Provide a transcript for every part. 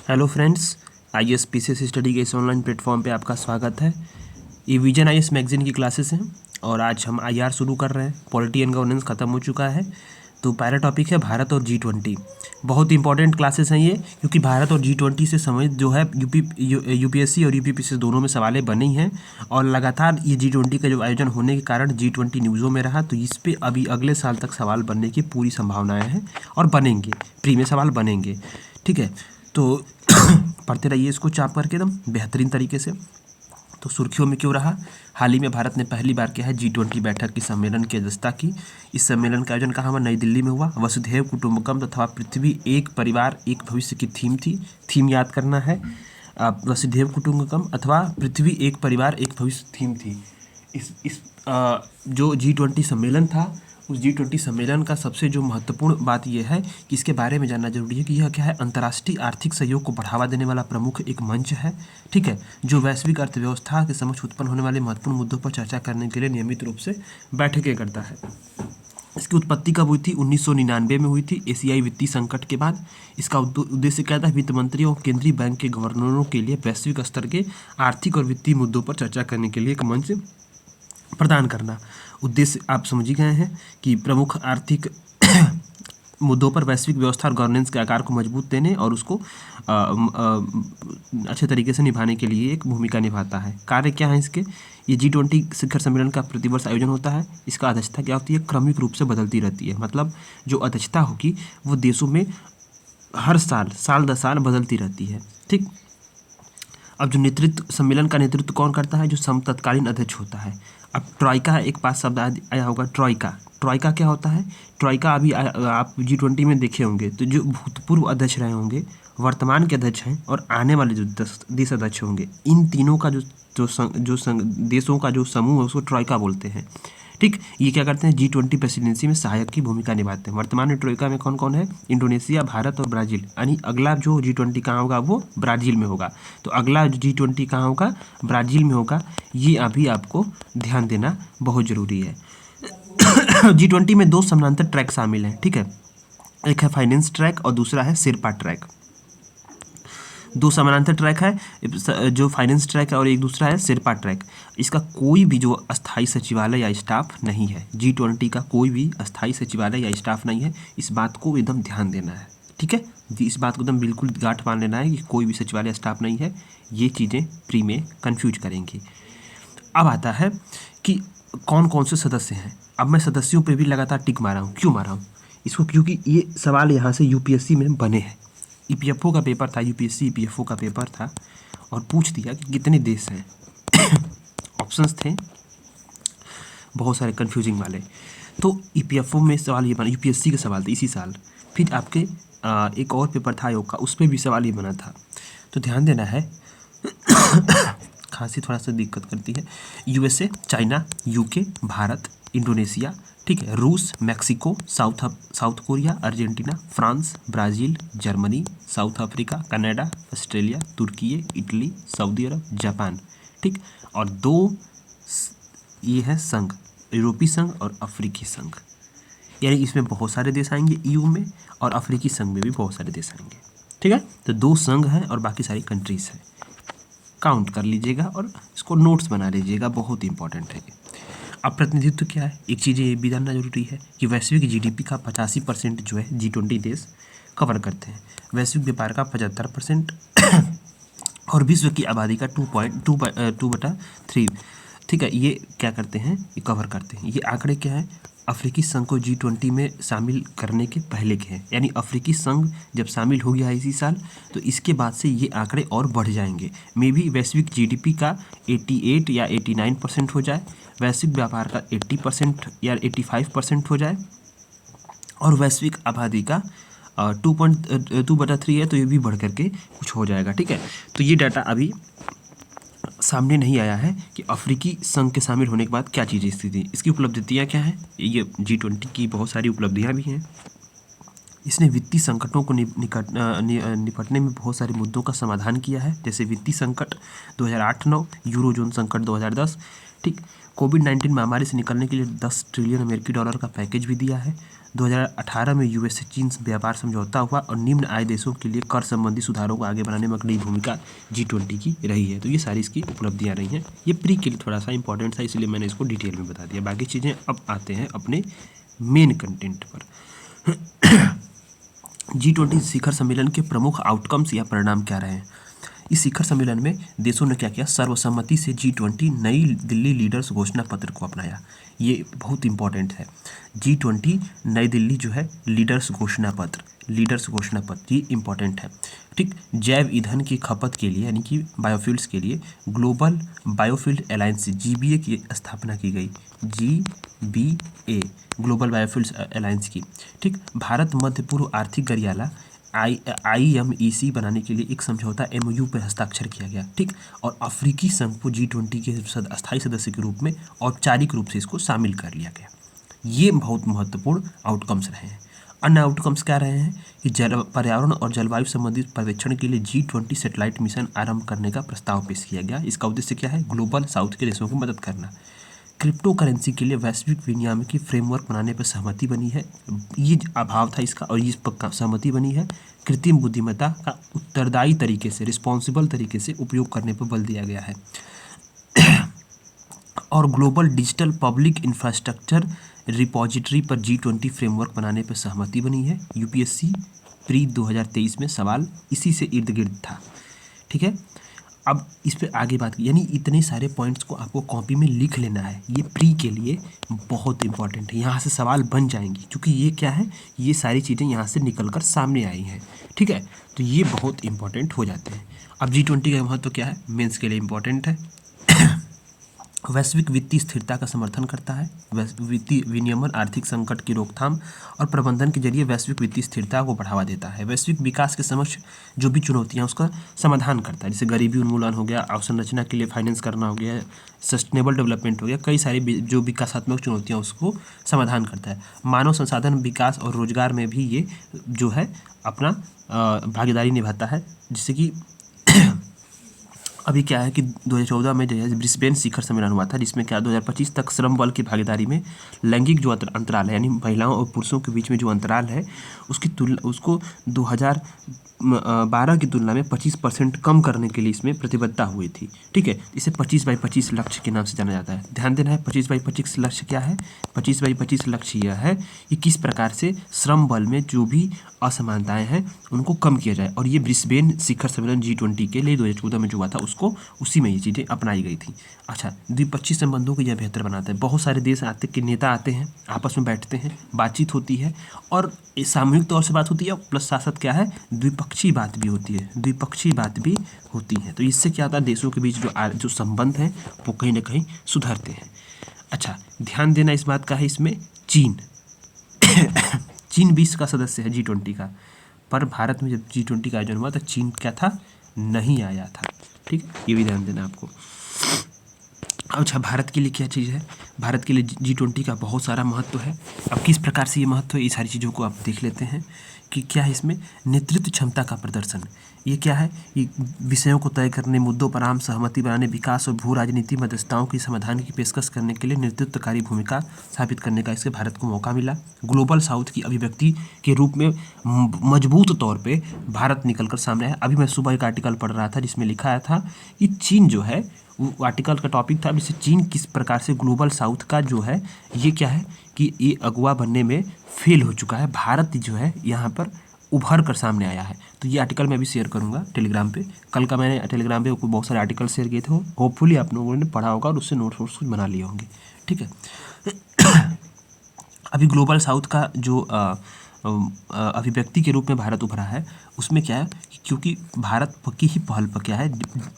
Hello friends, IAS PCS study के इस online platform पे आपका स्वागत है। ये विजन आईएएस मैगजीन की क्लासेस हैं और आज हम आईआर शुरू कर रहे हैं। पॉलिटी एंड गवर्नेंस ख़त्म हो चुका है, तो पहला टॉपिक है भारत और G20। बहुत इंपॉर्टेंट क्लासेस हैं ये, क्योंकि भारत और G20 से संबंधित जो है यूपीएससी और यूपीपीएससी दोनों में सवालें बनी हैं और लगातार ये G20 का जो आयोजन होने के कारण G20 न्यूज़ों में रहा, तो इस पर अभी अगले साल तक सवाल बनने की पूरी संभावनाएँ हैं और बनेंगे, प्री में सवाल बनेंगे। ठीक है, तो पढ़ते रहिए इसको चाप करके एकदम बेहतरीन तरीके से। तो सुर्खियों में क्यों रहा? हाल ही में भारत ने पहली बार किया है G20 बैठक की सम्मेलन की अध्यक्षता की। इस सम्मेलन का आयोजन कहाँ हुआ? नई दिल्ली में हुआ। वसुधैव कुटुंबकम तथा पृथ्वी एक परिवार एक भविष्य की थीम थी। थीम याद करना है, वसुधैव कुटुंबकम अथवा पृथ्वी एक परिवार एक भविष्य थीम थी। जो G20 सम्मेलन था, उस G20 सम्मेलन का सबसे जो महत्वपूर्ण बात यह है कि इसके बारे में जानना जरूरी है कि यह क्या है। अंतर्राष्ट्रीय आर्थिक सहयोग को बढ़ावा देने वाला प्रमुख एक मंच है, ठीक है, जो वैश्विक अर्थव्यवस्था के समक्ष उत्पन्न होने वाले महत्वपूर्ण मुद्दों पर चर्चा करने के लिए नियमित रूप से बैठकें करता है। इसकी उत्पत्ति कब हुई थी? 1999 में हुई थी, एशियाई वित्तीय संकट के बाद। इसका उद्देश्य क्या था? वित्त मंत्रियों और केंद्रीय बैंक के गवर्नरों के लिए वैश्विक स्तर के आर्थिक और वित्तीय मुद्दों पर चर्चा करने के लिए एक मंच प्रदान करना। उद्देश्य आप समझ ही गए हैं कि प्रमुख आर्थिक मुद्दों पर वैश्विक व्यवस्था और गवर्नेंस के आकार को मजबूत देने और उसको अच्छे तरीके से निभाने के लिए एक भूमिका निभाता है। कार्य क्या है इसके? ये G20 शिखर सम्मेलन का प्रतिवर्ष आयोजन होता है। इसका अध्यक्षता क्या होती है? क्रमिक रूप से बदलती रहती है, मतलब जो अध्यक्षता होगी वो देशों में हर साल दर साल बदलती रहती है। ठीक, अब जो नेतृत्व सम्मेलन का नेतृत्व कौन करता है? जो तत्कालीन अध्यक्ष होता है। अब ट्रॉइका, एक पास शब्द आया होगा, ट्रॉइका क्या होता है? ट्रॉइका अभी आप G20 में देखे होंगे, तो जो भूतपूर्व अध्यक्ष रहे होंगे, वर्तमान के अध्यक्ष हैं और आने वाले जो देश अध्यक्ष होंगे, इन तीनों का देशों का जो समूह है उसको ट्रॉइका बोलते हैं। ठीक, ये क्या करते हैं? G20 प्रेसिडेंसी में सहायक की भूमिका निभाते हैं। वर्तमान में ट्रोइका में कौन कौन है? इंडोनेशिया, भारत और ब्राज़ील। यानी अगला जो G20 कहाँ होगा? वो ब्राज़ील में होगा। तो अगला G20 कहाँ होगा? ब्राज़ील में होगा। ये अभी आपको ध्यान देना बहुत ज़रूरी है। G20 में दो समानांतर ट्रैक शामिल हैं, ठीक है, एक है फाइनेंस ट्रैक और दूसरा है शेरपा ट्रैक। दो समानांतर ट्रैक है, जो फाइनेंस ट्रैक है और एक दूसरा है शेरपा ट्रैक। इसका कोई भी जो अस्थाई सचिवालय या स्टाफ नहीं है। G20 का कोई भी अस्थाई सचिवालय या स्टाफ नहीं है। इस बात को एकदम ध्यान देना है, ठीक है, इस बात को एकदम बिल्कुल गांठ मान लेना है कि कोई भी सचिवालय स्टाफ नहीं है। ये चीज़ें प्री में कन्फ्यूज करेंगी। अब आता है कि कौन कौन से सदस्य हैं। अब मैं सदस्यों पर भी लगातार टिक मारा हूँ। क्यों मारा हूँ इसको? क्योंकि ये सवाल यहाँ से यूपीएससी में बने हैं। ईपीएफओ का पेपर था, यूपीएससी ईपीएफओ का पेपर था, और पूछ दिया कि कितने देश हैं। ऑप्शंस थे बहुत सारे कन्फ्यूजिंग वाले। तो ईपीएफओ में सवाल ये बना, यूपीएससी के सवाल थे इसी साल। फिर आपके एक और पेपर था आयोग का, उस पर भी सवाल ये बना था। तो ध्यान देना है। खांसी थोड़ा सा दिक्कत करती है। USA, China, UK, Bharat, Indonesia, ठीक है, रूस, Mexico, South Korea, Argentina, France, Brazil, Germany, South Africa, Canada, Australia, तुर्की, इटली, सऊदी अरब, जापान। ठीक, और दो ये है संघ, यूरोपीय संघ और अफ्रीकी संघ। यानी इसमें बहुत सारे देश आएंगे ईयू में, और अफ्रीकी संघ में भी बहुत सारे देश आएंगे। ठीक है, तो दो संघ हैं और बाकी सारी कंट्रीज़ हैं। काउंट कर लीजिएगा और इसको नोट्स बना लीजिएगा, बहुत इंपॉर्टेंट है। अब प्रतिनिधित्व क्या है? एक चीज़ ये भी जानना जरूरी है कि वैश्विक जीडीपी का 85% जो है G20 देश कवर करते हैं। वैश्विक व्यापार का 75% और विश्व की आबादी का 2.2/3, ठीक है, ये क्या करते हैं? ये कवर करते हैं। ये आंकड़े क्या है? अफ्रीकी संघ को G20 में शामिल करने के पहले के हैं। यानी अफ्रीकी संघ जब शामिल हो गया है इसी साल, तो इसके बाद से ये आंकड़े और बढ़ जाएंगे। मे भी वैश्विक जीडीपी का 88 या 89% हो जाए, वैश्विक व्यापार का 80% या 85% हो जाए, और वैश्विक आबादी का 2.2/3 है, तो ये भी बढ़ करके कुछ हो जाएगा। ठीक है, तो ये डाटा अभी सामने नहीं आया है कि अफ्रीकी संघ के शामिल होने के बाद क्या चीज़ें स्थिति, इसकी उपलब्धियाँ क्या हैं। ये G20 की बहुत सारी उपलब्धियाँ भी हैं। इसने वित्तीय संकटों को निपटने में बहुत सारे मुद्दों का समाधान किया है, जैसे वित्तीय संकट 2008-9, यूरोजोन संकट 2010। ठीक, कोविड-19 महामारी से निकलने के लिए $10 ट्रिलियन का पैकेज भी दिया है। 2018 में यूएस से चीन से व्यापार समझौता हुआ और निम्न आय देशों के लिए कर संबंधी सुधारों को आगे बढ़ाने में अग्रणी भूमिका G20 की रही है। तो ये सारी इसकी उपलब्धियां रही हैं। ये प्री के लिए थोड़ा सा इंपॉर्टेंट था, इसलिए मैंने इसको डिटेल में बता दिया। बाकी चीज़ें अब आते हैं अपने मेन कंटेंट पर। G20 शिखर सम्मेलन के प्रमुख आउटकम्स या परिणाम क्या रहे हैं? इस शिखर सम्मेलन में देशों ने क्या किया? सर्वसम्मति से G20 नई दिल्ली लीडर्स घोषणा पत्र को अपनाया। ये बहुत इंपॉर्टेंट है। G20 नई दिल्ली जो है लीडर्स घोषणा पत्र ये इंपॉर्टेंट है। ठीक, जैव ईंधन की खपत के लिए यानी कि बायोफ्यूल्स के लिए ग्लोबल बायोफ्यूल अलायंस GBA की स्थापना की गई। GBA ग्लोबल बायोफ्यूल्स अलायंस की। ठीक, भारत मध्य पूर्व आर्थिक गरियाला IMEC बनाने के लिए एक समझौता MOU पर हस्ताक्षर किया गया। ठीक, और अफ्रीकी संघ को G20 के अस्थायी सदस्य के रूप में औपचारिक रूप से इसको शामिल कर लिया गया। ये बहुत महत्वपूर्ण आउटकम्स रहे हैं। अन्य आउटकम्स क्या रहे हैं कि पर्यावरण और जलवायु संबंधित पर्यवेक्षण के लिए G20 सैटेलाइट मिशन आरंभ करने का प्रस्ताव पेश किया गया। इसका उद्देश्य क्या है? ग्लोबल साउथ के देशों को मदद करना। क्रिप्टो करेंसी के लिए वैश्विक विनियामकी फ्रेमवर्क बनाने पर सहमति बनी है। ये अभाव था इसका और इस पर सहमति बनी है। कृत्रिम बुद्धिमत्ता का उत्तरदायी तरीके से, रिस्पॉन्सिबल तरीके से उपयोग करने पर बल दिया गया है। और global digital public infrastructure repository पर G20 फ्रेमवर्क बनाने पर सहमति बनी है। UPSC प्री 2023 में सवाल इसी से इर्द गिर्द था। ठीक है, अब इस पर आगे बात की, यानी इतने सारे पॉइंट्स को आपको कॉपी में लिख लेना है। ये प्री के लिए बहुत इंपॉर्टेंट है, यहाँ से सवाल बन जाएंगी क्योंकि ये क्या है, ये सारी चीज़ें यहाँ से निकल कर सामने आई हैं। ठीक है, तो ये बहुत इंपॉर्टेंट हो जाते हैं। अब G20 का महत्व क्या है? मेंस के लिए इंपॉर्टेंट है। वैश्विक वित्तीय स्थिरता का समर्थन करता है। वित्तीय विनियमन, आर्थिक संकट की रोकथाम और प्रबंधन के जरिए वैश्विक वित्तीय स्थिरता को बढ़ावा देता है। वैश्विक विकास के समक्ष जो भी चुनौतियां उसका समाधान करता है, जैसे गरीबी उन्मूलन हो गया, अवसंरचना के लिए फाइनेंस करना हो गया, सस्टेनेबल डेवलपमेंट हो गया, कई सारी जो विकासात्मक चुनौतियाँ उसको समाधान करता है। मानव संसाधन विकास और रोजगार में भी ये जो है अपना भागीदारी निभाता है। जिससे कि अभी क्या है कि 2014 में जो है ब्रिस्बेन शिखर सम्मेलन हुआ था, जिसमें क्या 2025 तक श्रम बल की भागीदारी में लैंगिक जो अंतराल है, यानी महिलाओं और पुरुषों के बीच में जो अंतराल है उसको 2012 की तुलना में 25% कम करने के लिए इसमें प्रतिबद्धता हुई थी। ठीक है, इसे 25x25 लक्ष्य के नाम से जाना जाता है। ध्यान देना है, 25x25 लक्ष्य क्या है? 25x25 लक्ष्य यह है कि किस प्रकार से श्रम बल में जो भी असमानताएं हैं उनको कम किया जाए। और ये ब्रिस्बेन शिखर सम्मेलन G20 के लिए 2014 में जो हुआ था उसको उसी में ये चीज़ें अपनाई गई थी। अच्छा, द्विपक्षीय संबंधों को यह बेहतर बनाता है। बहुत सारे देश आते के नेता आते हैं, आपस में बैठते हैं, बातचीत होती है और सामूहिक तौर से बात होती है, प्लस साथ साथ क्या है, द्विपक्षीय बात भी होती है। तो इससे क्या होता है, देशों के बीच जो संबंध हैं वो कहीं ना कहीं सुधरते हैं। अच्छा, ध्यान देना इस बात का है, इसमें चीन विश्व का सदस्य है G20 का, पर भारत में जब G20 का आयोजन हुआ तो चीन क्या था, नहीं आया था। ठीक है, ये भी ध्यान देना आपको। अच्छा, भारत के लिए क्या चीज़ है? भारत के लिए G20 का बहुत सारा महत्व है। अब किस प्रकार से ये महत्व है, ये सारी चीज़ों को आप देख लेते हैं कि क्या है इसमें। नेतृत्व क्षमता का प्रदर्शन, ये क्या है, ये विषयों को तय करने, मुद्दों पर आम सहमति बनाने, विकास और भू राजनीति मध्यस्थताओं की समाधान की पेशकश करने के लिए नेतृत्वकारी भूमिका स्थापित करने का इससे भारत को मौका मिला। ग्लोबल साउथ की अभिव्यक्ति के रूप में मजबूत तौर पे भारत निकलकर सामने आया। अभी मैं सुबह एक आर्टिकल पढ़ रहा था जिसमें लिखा था कि चीन जो है, वो आर्टिकल का टॉपिक था जिससे चीन किस प्रकार से ग्लोबल साउथ का जो है ये क्या है कि ये अगुवा बनने में फेल हो चुका है। भारत जो है यहाँ पर उभर कर सामने आया है। तो ये आर्टिकल मैं भी शेयर करूँगा टेलीग्राम पे। कल का मैंने टेलीग्राम पे बहुत सारे आर्टिकल शेयर किए थे, होपफुली आप लोगों ने पढ़ा होगा और उससे नोट्स वोट्स कुछ बना लिए होंगे। ठीक है, अभी ग्लोबल साउथ का जो अभिव्यक्ति के रूप में भारत उभरा है, उसमें क्या है, क्योंकि भारत की ही पहल पर क्या है,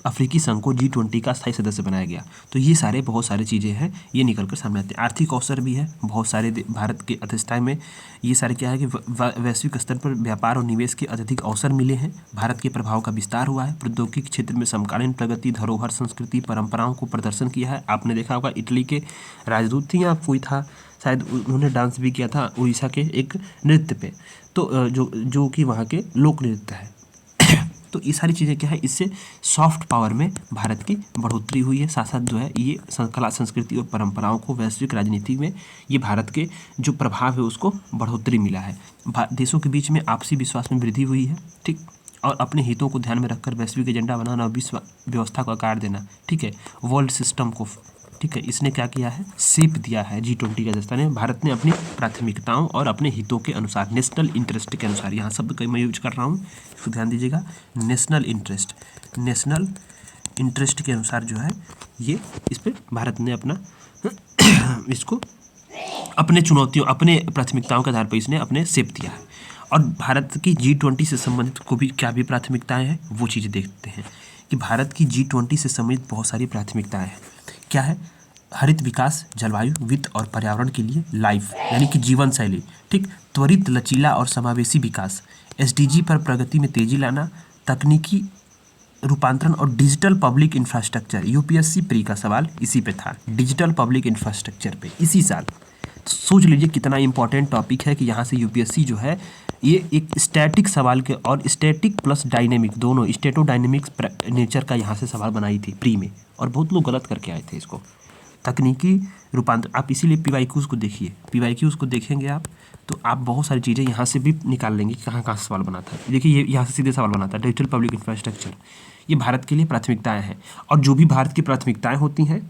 अफ्रीकी संघ को G20 का स्थायी सदस्य बनाया गया। तो ये बहुत सारी चीज़ें हैं, ये निकल कर सामने आती हैं। आर्थिक अवसर भी है बहुत सारे भारत के अध्यक्षता में। ये सारे क्या है कि वैश्विक स्तर पर व्यापार और निवेश के अत्यधिक अवसर मिले हैं। भारत के प्रभाव का विस्तार हुआ है। प्रौद्योगिकी क्षेत्र में समकालीन प्रगति, धरोहर, संस्कृति, परंपराओं को प्रदर्शन किया है। आपने देखा होगा इटली के राजदूत थी या कोई था शायद, उन्होंने डांस भी किया था उड़ीसा के एक नृत्य पे, तो जो कि वहाँ के लोक नृत्य है। तो ये सारी चीज़ें क्या है, इससे सॉफ्ट पावर में भारत की बढ़ोतरी हुई है। साथ साथ जो है ये कला संस्कृति और परंपराओं को वैश्विक राजनीति में ये भारत के जो प्रभाव है उसको बढ़ोतरी मिला है। देशों के बीच में आपसी विश्वास में वृद्धि हुई है, ठीक, और अपने हितों को ध्यान में रखकर वैश्विक एजेंडा बनाना और विश्व व्यवस्था को आकार देना, ठीक है, वर्ल्ड सिस्टम को, ठीक है, इसने क्या किया है, शेप दिया है G20 के अध्यक्षता ने। भारत ने अपनी प्राथमिकताओं और अपने हितों के अनुसार, नेशनल इंटरेस्ट के अनुसार, यहाँ शब्द कहीं मैं यूज कर रहा हूँ, इसको ध्यान दीजिएगा, नेशनल इंटरेस्ट के अनुसार जो है ये इस पर भारत ने अपना इसको अपने चुनौतियों, अपने प्राथमिकताओं के आधार पर इसने अपने शेप दिया है। और भारत की G20 से संबंधित को भी क्या भी प्राथमिकताएं हैं वो चीज़ें देखते हैं कि भारत की G20 से संबंधित बहुत सारी प्राथमिकताएं हैं। क्या है, हरित विकास, जलवायु, वित्त और पर्यावरण के लिए लाइफ यानी कि जीवन शैली, ठीक, त्वरित, लचीला और समावेशी विकास, SDG पर प्रगति में तेजी लाना, तकनीकी रूपांतरण और digital public infrastructure. UPSC pre का सवाल इसी पे था, डिजिटल पब्लिक इंफ्रास्ट्रक्चर पे इसी साल। सोच लीजिए कितना इंपॉर्टेंट टॉपिक है कि यहाँ से UPSC जो है ये एक स्टैटिक सवाल के और स्टैटिक प्लस डायनेमिक दोनों स्टेटोडायनेमिक्स नेचर का यहाँ से सवाल बनाई थी प्री में, और बहुत लोग गलत करके आए थे इसको। तकनीकी रूपांतर, आप इसीलिए PYQs को देखिए, PYQs को देखेंगे आप तो आप बहुत सारी चीज़ें यहाँ से भी निकाल लेंगे कि कहाँ कहाँ से सवाल बना था। देखिए ये यहाँ से सीधे सवाल बना था, डिजिटल पब्लिक इंफ्रास्ट्रक्चर, ये भारत के लिए प्राथमिकताएँ हैं। और जो भी भारत की प्राथमिकताएँ होती हैं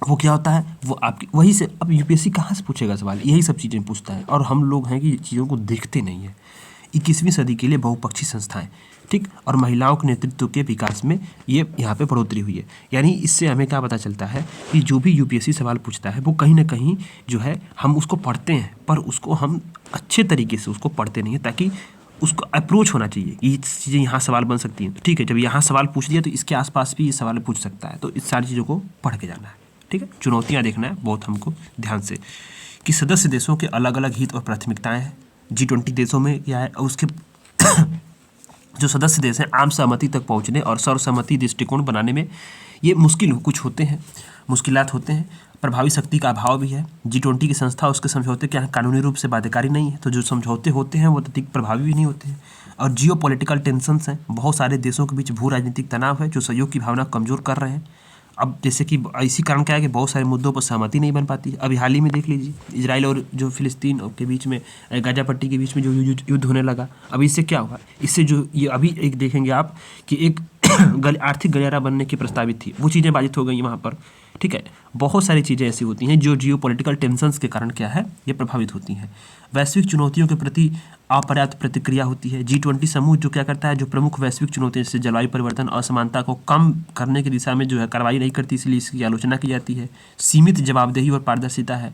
वो क्या होता है, वो आपकी वही से, अब UPSC कहाँ से पूछेगा सवाल, यही सब चीज़ें पूछता है, और हम लोग हैं कि चीज़ों को देखते नहीं हैं। 21वीं सदी के लिए बहुपक्षी संस्थाएं, ठीक, और महिलाओं के नेतृत्व के विकास में ये यहाँ पे बढ़ोतरी हुई है। यानी इससे हमें क्या पता चलता है कि जो भी UPSC सवाल पूछता है वो कहीं ना कहीं जो है हम उसको पढ़ते हैं, पर उसको हम अच्छे तरीके से उसको पढ़ते नहीं हैं, ताकि उसको अप्रोच होना चाहिए। ये चीज़ें यहाँ सवाल बन सकती हैं, तो ठीक है, जब यहाँ सवाल पूछ दिया तो इसके आसपास भी ये सवाल पूछ सकता है, तो इस सारी चीज़ों को पढ़ के जाना है, ठीक है। चुनौतियाँ देखना है बहुत हमको ध्यान से कि सदस्य देशों के अलग अलग हित और प्राथमिकताएं हैं। G20 देशों में क्या है, उसके जो सदस्य देश हैं आम सहमति तक पहुंचने और सर्वसम्मति दृष्टिकोण बनाने में ये कुछ होते हैं, मुश्किलात होते हैं। प्रभावी शक्ति का अभाव भी है। G20 की संस्था, उसके समझौते क्या है, कानूनी रूप से बाध्यकारी नहीं है, तो जो समझौते होते हैं वो अधिक प्रभावी भी नहीं होते हैं। और जियो पॉलिटिकल टेंशन्स हैं, बहुत सारे देशों के बीच भू राजनीतिक तनाव है जो सहयोग की भावना कमज़ोर कर रहे हैं। अब जैसे कि इसी कारण क्या है कि बहुत सारे मुद्दों पर सहमति नहीं बन पाती। अभी हाल ही में देख लीजिए, इजराइल और जो फिलिस्तीन के बीच में, गाजा पट्टी के बीच में जो युद्ध होने लगा, अब इससे क्या हुआ, इससे जो ये अभी एक देखेंगे आप कि एक आर्थिक गलियारा बनने की प्रस्तावित थी, वो चीज़ें बाधित हो गई वहाँ पर, ठीक है। बहुत सारी चीज़ें ऐसी होती हैं जो जियो पॉलिटिकल टेंशन्स के कारण क्या है, ये प्रभावित होती हैं। वैश्विक चुनौतियों के प्रति अपर्याप्त प्रतिक्रिया होती है। G20 समूह जो क्या करता है, जो प्रमुख वैश्विक चुनौतियां जैसे जलवायु परिवर्तन, असमानता को कम करने की दिशा में जो है कार्रवाई नहीं करती, इसलिए इसकी आलोचना की जाती है। सीमित जवाबदेही और पारदर्शिता है।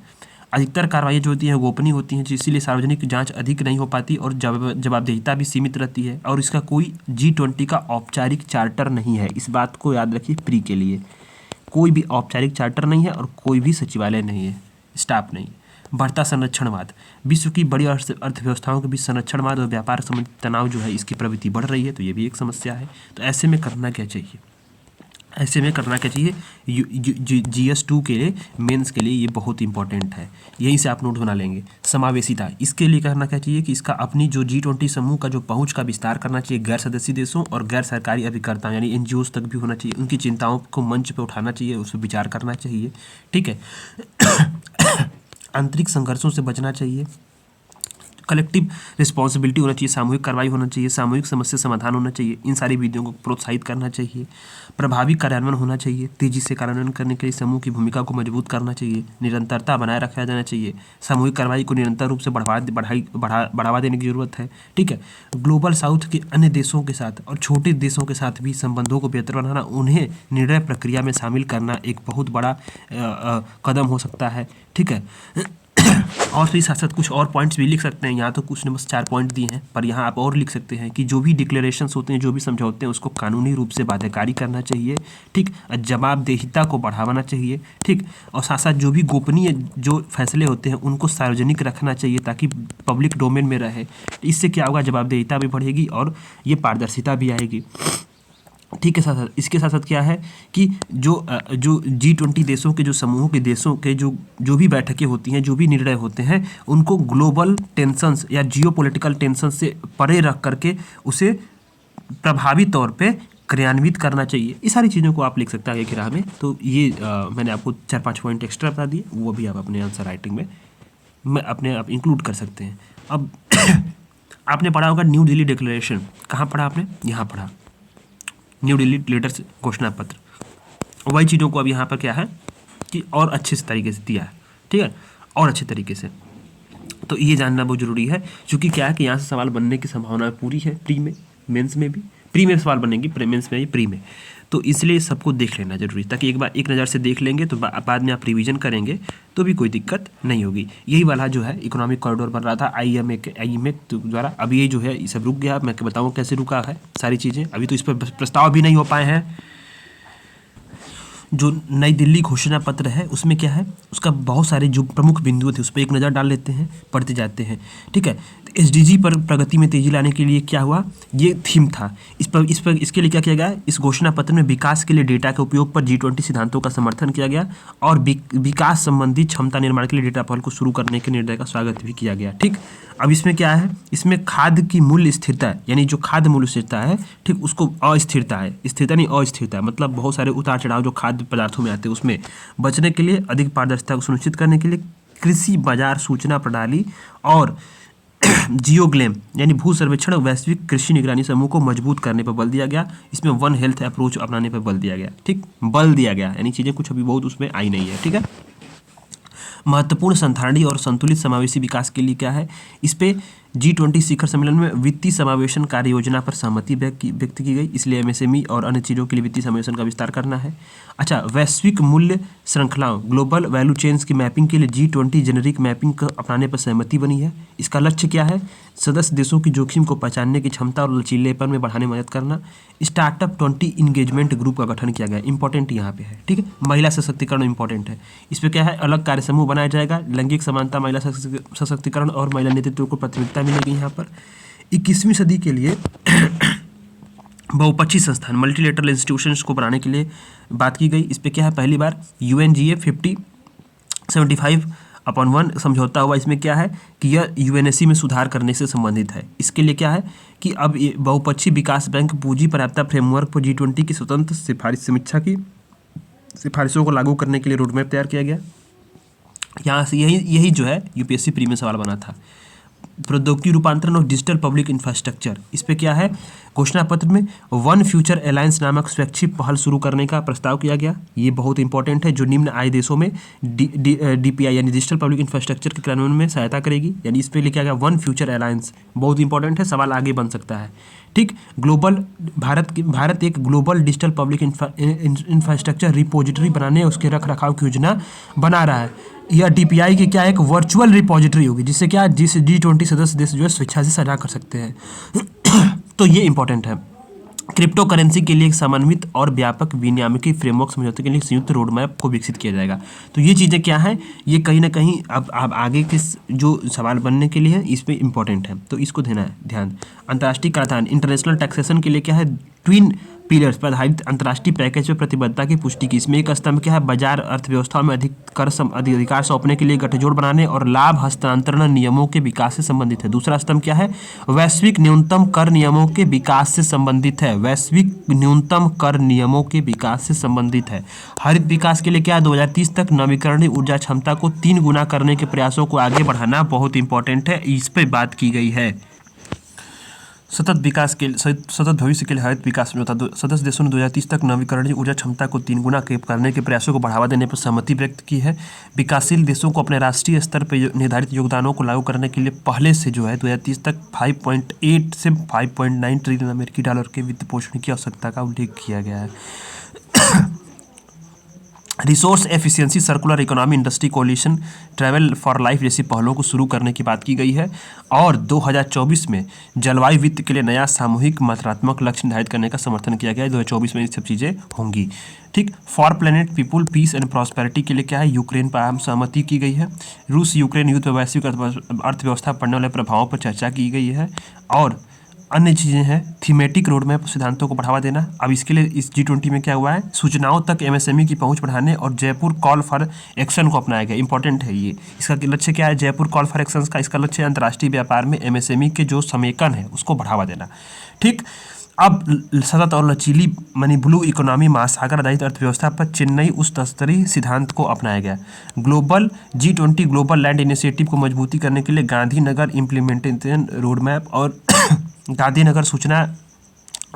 अधिकतर कार्रवाई जो होती हैं गोपनीय होती हैं, इसीलिए सार्वजनिक जांच अधिक नहीं हो पाती और जवाबदेहिता भी सीमित रहती है। और इसका कोई G20 का औपचारिक चार्टर नहीं है, इस बात को याद रखिए प्री के लिए। कोई भी औपचारिक चार्टर नहीं है और कोई भी सचिवालय नहीं है, स्टाफ नहीं। बढ़ता संरक्षणवाद, विश्व की बड़ी अर्थव्यवस्थाओं के बीच संरक्षणवाद और व्यापार संबंधी तनाव जो है इसकी प्रवृत्ति बढ़ रही है, तो ये भी एक समस्या है। तो ऐसे में करना क्या चाहिए, ऐसे में करना क्या चाहिए, GS2 के लिए मेंस के लिए ये बहुत इंपॉर्टेंट है, यहीं से आप नोट बना लेंगे। समावेशिता, इसके लिए करना क्या चाहिए कि इसका अपनी जो G20 समूह का जो पहुंच का विस्तार करना चाहिए, गैर सदस्य देशों और गैर सरकारी अभिकर्ताओं यानी NGOs तक भी होना चाहिए। उनकी चिंताओं को मंच पर उठाना चाहिए, उस पर विचार करना चाहिए, ठीक है। आंतरिक संघर्षों से बचना चाहिए। कलेक्टिव रिस्पॉन्सिबिलिटी होना चाहिए, सामूहिक कार्रवाई होना चाहिए, सामूहिक समस्या समाधान होना चाहिए। इन सारी विधियों को प्रोत्साहित करना चाहिए। प्रभावी कार्यान्वयन होना चाहिए, तेजी से कार्यान्वयन करने के लिए समूह की भूमिका को मजबूत करना चाहिए। निरंतरता बनाए रखा जाना चाहिए। सामूहिक कार्रवाई को निरंतर रूप से बढ़ावा देने की जरूरत है, ठीक है। ग्लोबल साउथ के अन्य देशों के साथ और छोटे देशों के साथ भी संबंधों को बेहतर बनाना, उन्हें निर्णय प्रक्रिया में शामिल करना एक बहुत बड़ा कदम हो सकता है, ठीक है। और भी साथ साथ कुछ और पॉइंट्स भी लिख सकते हैं, यहाँ तो कुछ ने बस 4 पॉइंट दिए हैं, पर यहाँ आप और लिख सकते हैं कि जो भी डिक्लेरेशंस होते हैं, जो भी समझौते हैं, उसको कानूनी रूप से बाध्यकारी करना चाहिए, ठीक। जवाबदेहिता को बढ़ावाना चाहिए, ठीक। और साथ साथ जो भी गोपनीय जो फैसले होते हैं उनको सार्वजनिक रखना चाहिए ताकि पब्लिक डोमेन में रहे। इससे क्या होगा, जवाबदेहिता भी बढ़ेगी और ये पारदर्शिता भी आएगी, ठीक है। साथ साथ इसके साथ साथ क्या है कि जो G20 देशों के जो समूहों के देशों के जो भी बैठकें होती हैं, जो भी निर्णय होते हैं, उनको ग्लोबल टेंशन्स या जियोपॉलिटिकल टेंशन से परे रख करके उसे प्रभावी तौर पे क्रियान्वित करना चाहिए। ये सारी चीज़ों को आप लिख सकते हैं आगे की राह में। तो ये मैंने आपको 4-5 पॉइंट एक्स्ट्रा बता दिए, वो भी आप अपने आंसर राइटिंग में अपने आप इंक्लूड कर सकते हैं। अब आपने पढ़ा होगा न्यू दिल्ली डिक्लेरेशन, कहाँ पढ़ा आपने? यहाँ पढ़ा, न्यू दिल्ली लीडर्स घोषणा पत्र। वही चीज़ों को अब यहाँ पर क्या है कि और अच्छे से तरीके से दिया है, ठीक है, और अच्छे तरीके से। तो ये जानना बहुत ज़रूरी है, क्योंकि क्या है कि यहाँ से सवाल बनने की संभावना पूरी है, प्री में, मेंस में भी। प्री में सवाल बनेंगे, मेंस में भी, प्री में। तो इसलिए सबको देख लेना जरूरी, ताकि एक बार एक नज़र से देख लेंगे तो बाद में आप रिवीजन करेंगे तो भी कोई दिक्कत नहीं होगी। यही वाला जो है इकोनॉमिक कॉरिडोर बन रहा था IMF द्वारा। अब ये जो है ये सब रुक गया। मैं बताऊँ कैसे रुका है सारी चीज़ें, अभी तो इस पर प्रस्ताव भी नहीं हो पाए हैं। जो नई दिल्ली घोषणा पत्र है उसमें क्या है, उसका बहुत सारे जो प्रमुख बिंदु थे उस पर एक नज़र डाल लेते हैं, पढ़ते जाते हैं, ठीक है। SDG पर प्रगति में तेजी लाने के लिए क्या हुआ, ये थीम था। इसके लिए क्या किया गया, इस घोषणा पत्र में विकास के लिए डेटा के उपयोग पर G20 सिद्धांतों का समर्थन किया गया और विकास संबंधी क्षमता निर्माण के लिए डेटा पहल को शुरू करने के निर्णय का स्वागत भी किया गया, ठीक। अब इसमें क्या है, इसमें खाद्य की मूल्य स्थिरता है, यानी जो खाद्य मूल्य स्थिरता है, ठीक, उसको अस्थिरता है, स्थिरता नहीं अस्थिरता है, मतलब बहुत सारे उतार चढ़ाव जो खाद्य पदार्थों में आते हैं उसमें बचने के लिए, अधिक पारदर्शिता को सुनिश्चित करने के लिए कृषि बाजार सूचना प्रणाली और जियोग्लेम यानी भू सर्वेक्षण वैश्विक कृषि निगरानी समूह को मजबूत करने पर बल दिया गया। इसमें वन हेल्थ अप्रोच अपनाने पर बल दिया गया, ठीक, बल दिया गया, यानी चीज़ें कुछ अभी बहुत उसमें आई नहीं है, ठीक है। महत्वपूर्ण संधारणीय और संतुलित समावेशी विकास के लिए क्या है, इस पे G20 शिखर सम्मेलन में वित्तीय समावेशन कार्य योजना पर सहमति व्यक्त की गई, इसलिए MSME और अन्य चीज़ों के लिए वित्तीय समावेशन का विस्तार करना है। अच्छा, वैश्विक मूल्य श्रृंखलाओं ग्लोबल वैल्यू चेन्स की मैपिंग के लिए G20 जेनेरिक मैपिंग का अपनाने पर सहमति बनी है। इसका लक्ष्य क्या है, सदस्य देशों की जोखिम को पहचानने की क्षमता और लचीलेपन में बढ़ाने में मदद करना। स्टार्टअप 20 इंगेजमेंट ग्रुप का गठन किया गया, इंपॉर्टेंट यहाँ पे है, ठीक है। महिला सशक्तिकरण इंपॉर्टेंट है, इस पर क्या है, अलग कार्य समूह बनाया जाएगा, लैंगिक समानता, महिला सशक्तिकरण और महिला नेतृत्व को प्राथमिकता मिलेगी यहाँ पर। 21वीं सदी के लिए बहुपक्षीय संस्थान मल्टीलेटरल इंस्टीट्यूशंस को बनाने के लिए बात की गई। इस पर क्या है, पहली बार UNGA 50/75 समझौता हुआ। इसमें क्या है कि यह UNSC में सुधार करने से संबंधित है। इसके लिए क्या है कि अब ये बहुपक्षीय विकास बैंक पूंजी पर्याप्तता फ्रेमवर्क पर G20 की स्वतंत्र समीक्षा की सिफारिशों को लागू करने के लिए रोडमैप तैयार किया गया। यहाँ से यही जो है UPSC प्री में सवाल बना था। प्रौद्योगिकी रूपांतरण और डिजिटल पब्लिक इंफ्रास्ट्रक्चर, इस पे क्या है, घोषणा पत्र में वन फ्यूचर अलायंस नामक स्वैच्छिक पहल शुरू करने का प्रस्ताव किया गया। ये बहुत इंपॉर्टेंट है, जो निम्न आय देशों में DPI यानी डिजिटल पब्लिक इंफ्रास्ट्रक्चर के क्रियान्वयन में सहायता करेगी। यानी इस पे लिखा गया वन फ्यूचर अलायंस, बहुत इंपॉर्टेंट है, सवाल आगे बन सकता है, ठीक। ग्लोबल भारत एक global digital public infrastructure repository बनाने उसके रख रखाव की योजना बना रहा है। यह DPI की क्या एक वर्चुअल रिपोजिटरी होगी, जिससे क्या जिस G20 सदस्य देश जो है स्वेच्छा से साझा कर सकते हैं। तो ये इंपॉर्टेंट है। क्रिप्टो करेंसी के लिए एक समन्वित और व्यापक विनियामकी फ्रेमवर्क समझौते के लिए संयुक्त रोडमैप को विकसित किया जाएगा। तो ये चीज़ें क्या हैं, ये कहीं ना कहीं अब आगे के जो सवाल बनने के लिए है इस पर इंपॉर्टेंट है, तो इसको देना है ध्यान। अंतर्राष्ट्रीय कराधान इंटरनेशनल टैक्सेशन के लिए क्या है, ट्विन पिलर्स पर आधारित अंतर्राष्ट्रीय पैकेज पर प्रतिबद्धता की पुष्टि की। इसमें एक स्तंभ क्या है, बाजार अर्थव्यवस्था में अधिकार सौंपने के लिए गठजोड़ बनाने और लाभ हस्तांतरण नियमों के विकास से संबंधित है। दूसरा स्तंभ क्या है, वैश्विक न्यूनतम कर नियमों के विकास से संबंधित है, वैश्विक न्यूनतम कर नियमों के विकास से संबंधित है। हरित विकास के लिए क्या है, 2030 तक नवीकरणीय ऊर्जा क्षमता को 3 गुना करने के प्रयासों को आगे बढ़ाना बहुत इंपॉर्टेंट है, इस पर बात की गई है। सतत भविष्य के लिए हरित विकास समझौता, सदस्य देशों ने 2030 तक नवीकरणीय ऊर्जा क्षमता को 3 गुना करने के प्रयासों को बढ़ावा देने पर सहमति व्यक्त की है। विकासशील देशों को अपने राष्ट्रीय स्तर पर निर्धारित योगदानों को लागू करने के लिए पहले से जो है 2030 तक 5.8 से 5.9 ट्रिलियन अमेरिकी डॉलर के वित्त पोषण की आवश्यकता का उल्लेख किया गया है। Resource efficiency, circular economy, industry coalition, travel for life जैसी पहलों को शुरू करने की बात की गई है। और 2024 में जलवायु वित्त के लिए नया सामूहिक मात्रात्मक लक्ष्य निर्धारित करने का समर्थन किया गया है। 2024 में ये सब चीज़ें होंगी, ठीक। For planet people peace and prosperity के लिए क्या है, यूक्रेन पर अहम सहमति की गई है। रूस यूक्रेन युद्ध पर वैश्विक अर्थव्यवस्था पर पड़ने वाले प्रभावों पर चर्चा की गई है। और अन्य चीज़ें हैं, थीमेटिक रोडमैप सिद्धांतों को बढ़ावा देना। अब इसके लिए इस G20 में क्या हुआ है, सूचनाओं तक MSME की पहुंच बढ़ाने और जयपुर कॉल फॉर एक्शन को अपनाया गया, इंपॉर्टेंट है ये। इसका लक्ष्य क्या है, जयपुर कॉल फॉर एक्शन का इसका लक्ष्य है अंतर्राष्ट्रीय व्यापार में MSME के जो समेकन है उसको बढ़ावा देना, ठीक। अब सतत और लचीली मानी ब्लू इकोनॉमी महासागर आधारित अर्थव्यवस्था पर चेन्नई उच्च स्तरीय सिद्धांत को अपनाया गया। Global G20 global land initiative को मजबूती करने के लिए गांधीनगर इम्प्लीमेंटेशन रोड मैप और गांधीनगर सूचना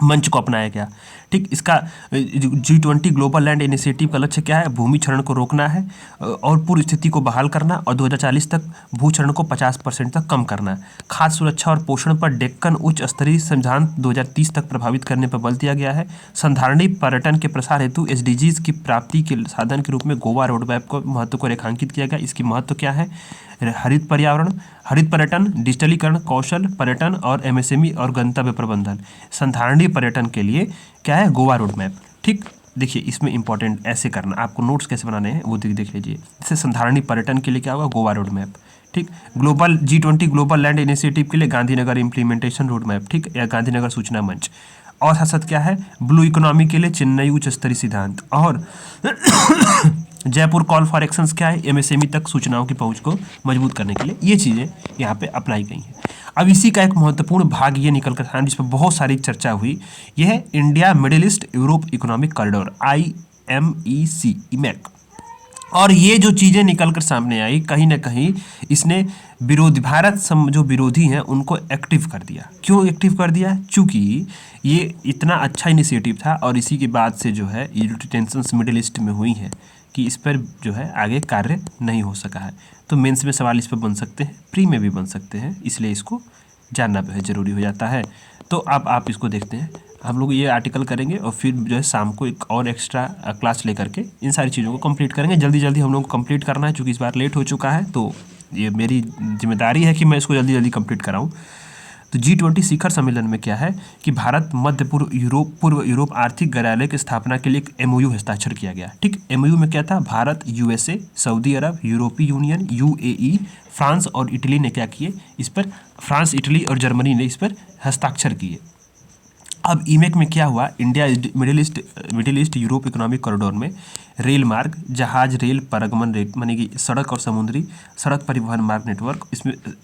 मंच को अपनाया गया। ठीक, इसका G20 ग्लोबल लैंड इनिशिएटिव का लक्ष्य क्या है? भूमि क्षरण को रोकना है और पूर्व स्थिति को बहाल करना और 2040 तक भू क्षरण को 50% तक कम करना है। खाद्य सुरक्षा और पोषण पर डेक्कन उच्च स्तरीय सिद्धांत 2030 तक प्रभावित करने पर बल दिया गया है। संधारणीय पर्यटन के प्रसार हेतु SDGs की प्राप्ति के साधन के रूप में गोवा रोड मैप को महत्व को रेखांकित किया गया। इसकी महत्व क्या है? हरित पर्यावरण, हरित पर्यटन, डिजिटलीकरण, कौशल पर्यटन और MSME और गंतव्य प्रबंधन। संधारणीय पर्यटन के लिए क्या है? Goa road map. ठीक, देखिए इसमें इंपॉर्टेंट ऐसे करना, आपको नोट्स कैसे बनाने हैं वो देख लीजिए। जैसे संधारणीय पर्यटन के लिए क्या होगा? Goa road map. ठीक, global G20 global land initiative के लिए गांधीनगर इम्प्लीमेंटेशन रोड मैप। ठीक, या गांधीनगर सूचना मंच। और साथ साथ क्या है? ब्लू इकोनॉमी के लिए चेन्नई उच्च स्तरीय सिद्धांत। और जयपुर कॉल फॉर एक्शंस क्या है? MSME तक सूचनाओं की पहुंच को मजबूत करने के लिए ये चीज़ें यहाँ पे अप्लाई गई हैं। अब इसी का एक महत्वपूर्ण भाग ये निकल कर आया जिस पर बहुत सारी चर्चा हुई, यह है India middle east Europe economic corridor IMEC इमेक। और ये जो चीज़ें निकल कर सामने आई, कहीं ना कहीं इसने जो विरोधी हैं उनको एक्टिव कर दिया। क्यों एक्टिव कर दिया? चूँकि ये इतना अच्छा इनिशिएटिव था और इसी के बाद से जो है ये जो टेंशन्स मिडिल ईस्ट में हुई हैं कि इस पर जो है आगे कार्य नहीं हो सका है। तो मेंस में सवाल इस पर बन सकते हैं, प्री में भी बन सकते हैं, इसलिए इसको जानना जो है ज़रूरी हो जाता है। तो अब आप इसको देखते हैं, हम लोग ये आर्टिकल करेंगे और फिर जो है शाम को एक और एक्स्ट्रा क्लास लेकर के इन सारी चीज़ों को कंप्लीट करेंगे। जल्दी जल्दी हम लोग को कंप्लीट करना है, चूँकि इस बार लेट हो चुका है तो ये मेरी जिम्मेदारी है कि मैं इसको जल्दी जल्दी कंप्लीट कराऊँ। तो G20 शिखर सम्मेलन में क्या है कि भारत मध्य पूर्व यूरोप आर्थिक कार्यालय की स्थापना के लिए एक MOU हस्ताक्षर किया गया। ठीक, MOU में क्या था? भारत, USA, सऊदी अरब, यूरोपीय यूनियन, UAE, फ्रांस और इटली ने क्या किए? इस पर फ्रांस, इटली और जर्मनी ने इस पर हस्ताक्षर किए। अब इमेक में क्या हुआ? India middle east Europe economic corridor में रेल मार्ग, जहाज रेल पारगमन रेट माने कि सड़क और समुद्री सड़क परिवहन मार्ग नेटवर्क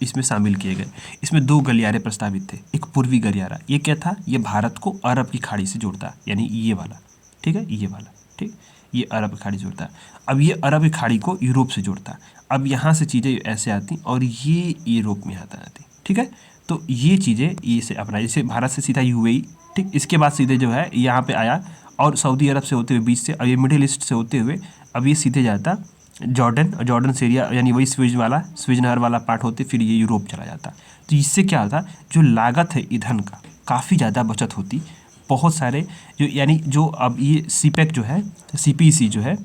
इसमें शामिल किए गए। इसमें 2 गलियारे प्रस्तावित थे। एक पूर्वी गलियारा, ये क्या था? ये भारत को अरब की खाड़ी से जोड़ता, यानी ये वाला। ठीक है, ये वाला। ठीक, ये अरब की खाड़ी जोड़ता। अब ये अरब की खाड़ी को यूरोप से जोड़ता। अब यहाँ से चीज़ें ऐसे आती और ये यूरोप में आती। ठीक है, तो ये चीज़ें ये से अपना, जैसे भारत से सीधा UAE। ठीक, इसके बाद सीधे जो है यहाँ पे आया और सऊदी अरब से होते हुए बीच से, अब ये मिडिल ईस्ट से होते हुए अब ये सीधे जाता जॉर्डन से एरिया, यानी वही स्विज नहर वाला पार्ट होते, फिर ये यूरोप चला जाता। तो इससे क्या होता? जो लागत है ईंधन का काफ़ी ज़्यादा बचत होती। बहुत सारे जो अब ये CPEC जो है, CPEC जो है,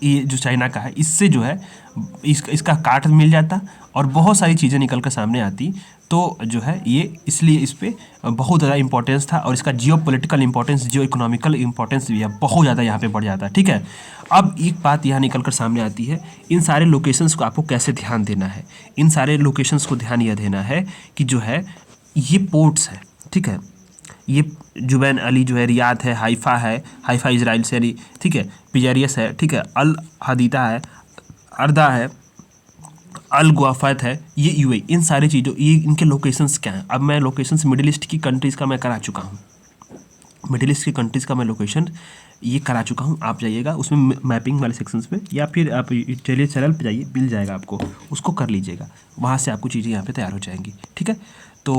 ये जो चाइना का है, इससे जो है इसका काट मिल जाता और बहुत सारी चीज़ें निकल कर सामने आती। तो जो है ये इसलिए इस पर बहुत ज़्यादा इंपॉर्टेंस था और इसका जियो पॉलिटिकल इंपॉर्टेंस, जियो इकोनॉमिकल इंपॉर्टेंस भी है, बहुत ज़्यादा यहाँ पे बढ़ जाता है। ठीक है, अब एक बात यहाँ निकल कर सामने आती है, इन सारे लोकेशंस को आपको कैसे ध्यान देना है? इन सारे लोकेशंस को ध्यान यह देना है कि जो है ये पोर्ट्स है। ठीक है, ये जुबैन अली जो है रियाद है, हाइफा इजराइल से, ठीक है, पिजारियस है, ठीक है, अल हदीदा है, अर्दा है, अल गुआफत है, ये UAE। इन सारी चीज़ों, ये इनके लोकेशंस क्या हैं? अब मैं लोकेशंस मिडिल ईस्ट की कंट्रीज़ का मैं करा चुका हूँ, मिडिल ईस्ट की कंट्रीज़ का मैं लोकेशन ये करा चुका हूँ। आप जाइएगा उसमें मैपिंग वाले सेक्शंस में, या फिर आप चलिए चैनल पे जाइए, मिल जाएगा आपको, उसको कर लीजिएगा, वहाँ से आपको चीज़ें यहाँ पे तैयार हो जाएंगी। ठीक है, तो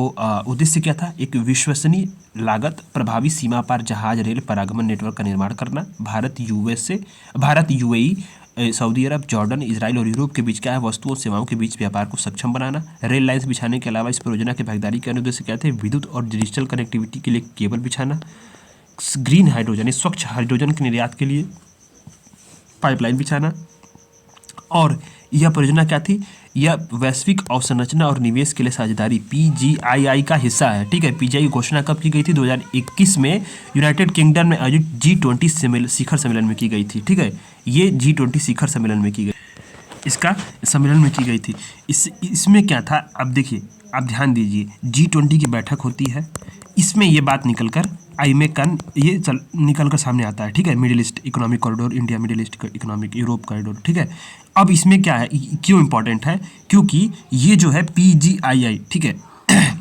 उद्देश्य क्या था? एक विश्वसनीय लागत प्रभावी सीमा पार जहाज रेल पारगमन नेटवर्क का निर्माण करना। भारत UAE, सऊदी अरब, जॉर्डन, इजराइल और यूरोप के बीच क्या है? वस्तुओं और सेवाओं के बीच व्यापार को सक्षम बनाना। रेल लाइन्स बिछाने के अलावा इस परियोजना की भागीदारी के अन्य उद्देश्य क्या थे? विद्युत और डिजिटल कनेक्टिविटी के लिए केबल बिछाना। ग्रीन हाइड्रोजन, स्वच्छ हाइड्रोजन के निर्यात के लिए पाइपलाइन बिछाना। और यह परियोजना क्या थी? यह वैश्विक अवसंरचना और निवेश के लिए साझेदारी PGII का हिस्सा है। ठीक है, PGI की घोषणा कब की गई थी? 2021 में यूनाइटेड किंगडम में आयोजित G20 शिखर सम्मेलन में की गई थी। ठीक है, ये G20 शिखर सम्मेलन में की गई, इसका सम्मेलन में की गई थी। इसमें क्या था? अब देखिए, आप ध्यान दीजिए, G20 की बैठक होती है, इसमें ये बात निकलकर निकल कर सामने आता है। ठीक है, middle east economic corridor, India middle east economic Europe corridor. ठीक है, अब इसमें क्या है, क्यों इंपॉर्टेंट है? क्योंकि ये जो है PGII, ठीक है,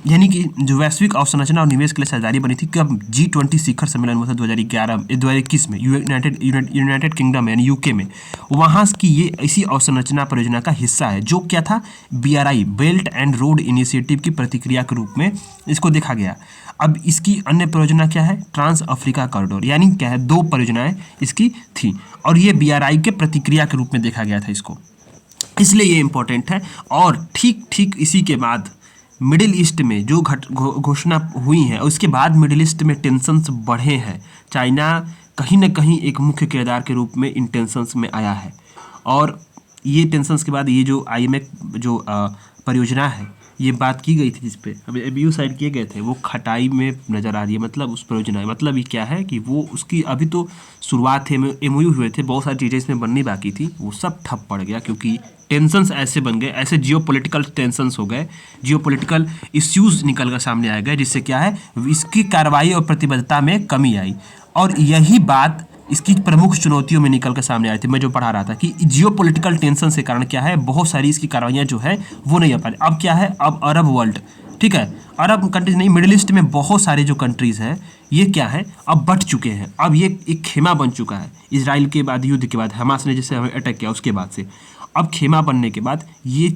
यानी कि जो वैश्विक अवसंरचना और निवेश के लिए साझेदारी बनी थी, कब G20 शिखर सम्मेलन हुआ था 2021 में यूनाइटेड किंगडम यानी यूके में। वहाँ की ये इसी अवसंरचना परियोजना का हिस्सा है, जो क्या था, BRI belt and road initiative की प्रतिक्रिया के रूप में इसको देखा गया। अब इसकी अन्य परियोजना क्या है, ट्रांस अफ्रीका कॉरिडोर, यानी क्या है, 2 परियोजनाएं इसकी थी और ये BRI के प्रतिक्रिया के रूप में देखा गया था इसको, इसलिए ये इंपॉर्टेंट है। और ठीक इसी के बाद मिडिल ईस्ट में जो घोषणा हुई है, उसके बाद मिडिल ईस्ट में टेंशन्स बढ़े हैं। चाइना कहीं ना कहीं एक मुख्य किरदार के रूप में इन टेंशन्स में आया है और ये टेंशन्स के बाद ये जो IMF जो परियोजना है, ये बात की गई थी जिस पे अभी MOU साइन किए गए थे, वो खटाई में नज़र आ रही है। मतलब उस परियोजना मतलब ये क्या है कि वो उसकी अभी तो शुरुआत है, MOU हुए थे, बहुत सारी चीज़ें इसमें बननी बाकी थी, वो सब ठप पड़ गया क्योंकि टेंशन्स ऐसे बन गए, ऐसे जियोपॉलिटिकल टेंशन्स हो गए, जियोपॉलिटिकल इश्यूज निकल कर सामने आ गए, जिससे क्या है, इसकी कार्रवाई और प्रतिबद्धता में कमी आई। और यही बात इसकी प्रमुख चुनौतियों में निकल कर सामने आई थी। मैं जो पढ़ा रहा था कि जियोपॉलिटिकल टेंशन के कारण क्या है, बहुत सारी इसकी कार्रवाइयाँ जो है वो नहीं आ पा रही। अब क्या है, अब अरब वर्ल्ड, ठीक है, अरब कंट्रीज नहीं, मिडिल ईस्ट में बहुत सारे जो कंट्रीज़ हैं, ये क्या है, अब बढ़ चुके हैं। अब ये एक खेमा बन चुका है, इजराइल के बाद, युद्ध के बाद, हमास ने जैसे हमें अटैक किया उसके बाद से, अब खेमा बनने के बाद ये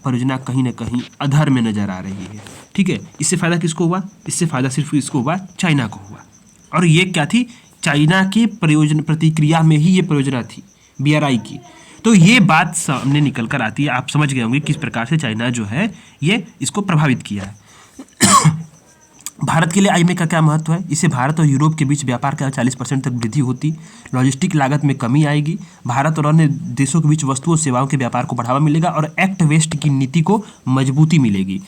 परियोजना कहीं ना कहीं अधर में नजर आ रही है। ठीक है, इससे फ़ायदा किसको हुआ, इससे फ़ायदा सिर्फ इसको हुआ, चाइना को हुआ। और ये क्या थी, चाइना की प्रतिक्रिया में ही ये परियोजना थी BRI की। तो ये बात सामने निकल कर आती है, आप समझ गए होंगे किस प्रकार से चाइना जो है ये इसको प्रभावित किया है। भारत के लिए IMF का क्या महत्व है, इससे भारत और यूरोप के बीच व्यापार का 40% तक वृद्धि होती, लॉजिस्टिक लागत में कमी आएगी, भारत और अन्य देशों के बीच वस्तुओं और सेवाओं के व्यापार को बढ़ावा मिलेगा और एक्ट वेस्ट की नीति को मजबूती मिलेगी।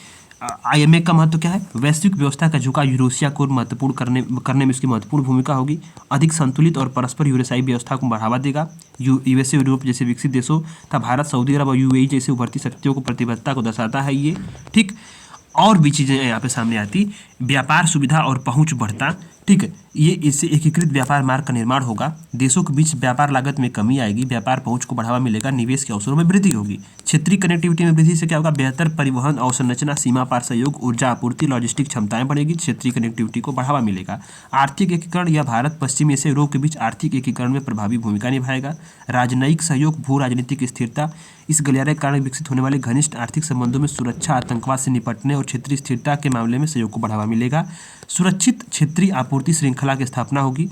IMF का महत्व क्या है, वैश्विक व्यवस्था का झुकाव यूरेशिया को महत्वपूर्ण करने में इसकी महत्वपूर्ण भूमिका होगी, अधिक संतुलित और परस्पर यूरेशियाई व्यवस्था को बढ़ावा देगा, USA यूरोप जैसे विकसित देशों तथा भारत, सऊदी अरब और UAE जैसे उभरती शक्तियों को प्रतिबद्धता को दर्शाता है ये। ठीक, और भी चीज़ें यहाँ पे सामने आती, व्यापार सुविधा और पहुंच बढ़ता। ठीक है, ये इससे एकीकृत व्यापार मार्ग का निर्माण होगा, देशों के बीच व्यापार लागत में कमी आएगी, व्यापार पहुंच को बढ़ावा मिलेगा, निवेश के अवसरों में वृद्धि होगी। क्षेत्रीय कनेक्टिविटी में वृद्धि से क्या होगा, बेहतर परिवहन अवसंरचना, सीमा पार सहयोग, ऊर्जा आपूर्ति, लॉजिस्टिक क्षमताएं बढ़ेगी, क्षेत्रीय कनेक्टिविटी को बढ़ावा मिलेगा। आर्थिक एकीकरण, यह भारत, पश्चिम एशिया, यूरोप के बीच आर्थिक एकीकरण में प्रभावी भूमिका निभाएगा। राजनयिक सहयोग, भू राजनीतिक स्थिरता, इस गलियारे के कारण विकसित होने वाले घनिष्ठ आर्थिक संबंधों में सुरक्षा, आतंकवाद से निपटने और क्षेत्रीय स्थिरता के मामले में सहयोग को बढ़ावा मिलेगा। सुरक्षित क्षेत्रीय आपूर्ति श्रृंखला की स्थापना होगी।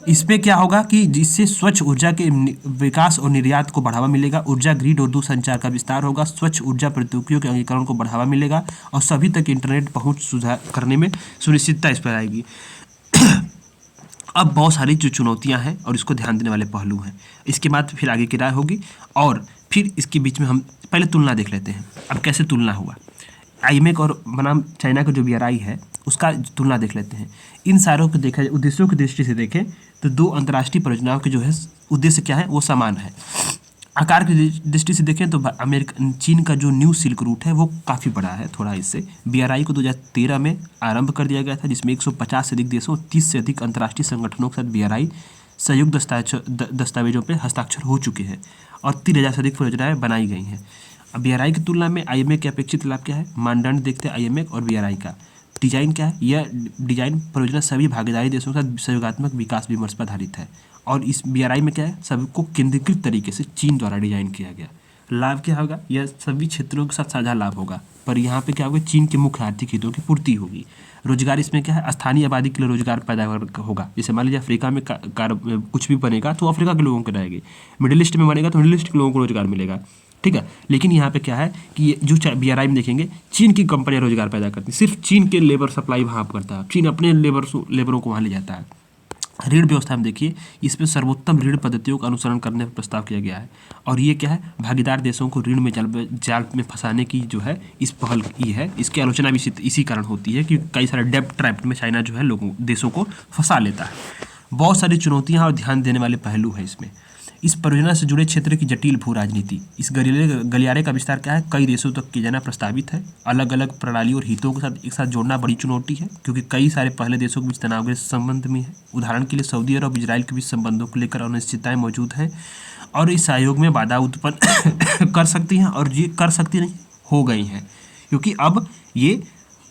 इसमें क्या होगा कि जिससे स्वच्छ ऊर्जा के विकास और निर्यात को बढ़ावा मिलेगा, ऊर्जा ग्रिड और दूरसंचार का विस्तार होगा, स्वच्छ ऊर्जा प्रौद्योगिकियों के अंगीकरण को बढ़ावा मिलेगा और सभी तक इंटरनेट पहुंच सुधार करने में सुनिश्चितता इस पर आएगी। अब बहुत सारी जो चुनौतियां हैं और इसको ध्यान देने वाले पहलू हैं, इसके बाद फिर आगे की राय होगी और फिर इसके बीच में हम पहले तुलना देख लेते हैं। अब कैसे तुलना हुआ, IMF और बनाम चाइना का जो BRI है उसका तुलना देख लेते हैं। इन सारों को देखा जाए, उद्देश्यों की दृष्टि से देखें तो 2 अंतर्राष्ट्रीय परियोजनाओं के जो है उद्देश्य क्या है, वो समान है। आकार की दृष्टि से देखें तो चीन का जो न्यू सिल्क रूट है वो काफ़ी बड़ा है थोड़ा इससे। BRI को 2013 में आरंभ कर दिया गया था, जिसमें 150 से अधिक देशों, 30 से अधिक अंतर्राष्ट्रीय संगठनों के साथ BRI संयुक्त दस्तावेजों पर हस्ताक्षर हो चुके हैं और 30,000 से अधिक परियोजनाएं बनाई गई हैं। अब BRI की तुलना में IMF के अपेक्षित लाभ क्या है, मानदंड देखते हैं IMF और BRI का। डिजाइन क्या है, यह डिजाइन परियोजना सभी भागीदारी देशों के साथ सहयोगात्मक विकास विमर्श पर आधारित है और इस BRI में क्या है, सबको केंद्रीकृत तरीके से चीन द्वारा डिजाइन किया गया। लाभ क्या होगा, यह सभी क्षेत्रों के साथ साझा लाभ होगा, पर यहाँ पे क्या होगा, चीन के मुख्य आर्थिक हितों की पूर्ति होगी। रोजगार इसमें क्या है, स्थानीय आबादी के लिए रोजगार पैदा होगा। जैसे मान लीजिए अफ्रीका में कुछ भी बनेगा तो अफ्रीका के लोगों को रहेगी, मिडिल ईस्ट में बनेगा तो मिडिल ईस्ट के लोगों को रोजगार मिलेगा। ठीक है, लेकिन यहाँ पे क्या है कि ये जो BRI में देखेंगे, चीन की कंपनियां रोजगार पैदा करती हैं, सिर्फ चीन के लेबर सप्लाई वहाँ करता है, चीन अपने लेबरों को वहाँ ले जाता है। ऋण व्यवस्था में देखिए, इसमें सर्वोत्तम ऋण पद्धतियों का अनुसरण करने पर प्रस्ताव किया गया है और ये क्या है, भागीदार देशों को ऋण में जाल में फंसाने की जो है इस पहल की है। इसकी आलोचना भी इसी कारण होती है कि कई सारे डेब्ट ट्रैप में चाइना जो है देशों को फंसा लेता है। बहुत सारी चुनौतियाँ और ध्यान देने वाले पहलू हैं इसमें। इस परियोजना से जुड़े क्षेत्र की जटिल भू राजनीति, इस गलियारे का विस्तार क्या है, कई देशों तक किया जाना प्रस्तावित है। अलग अलग प्रणाली और हितों के साथ एक साथ जोड़ना बड़ी चुनौती है क्योंकि कई सारे पहले देशों के बीच तनाव के संबंध में है। उदाहरण के लिए सऊदी अरब और इजराइल के बीच संबंधों को लेकर अनिश्चितताएं मौजूद हैं और इस सहयोग में बाधा उत्पन्न कर सकती हैं और ये कर सकती नहीं हो गई हैं क्योंकि अब ये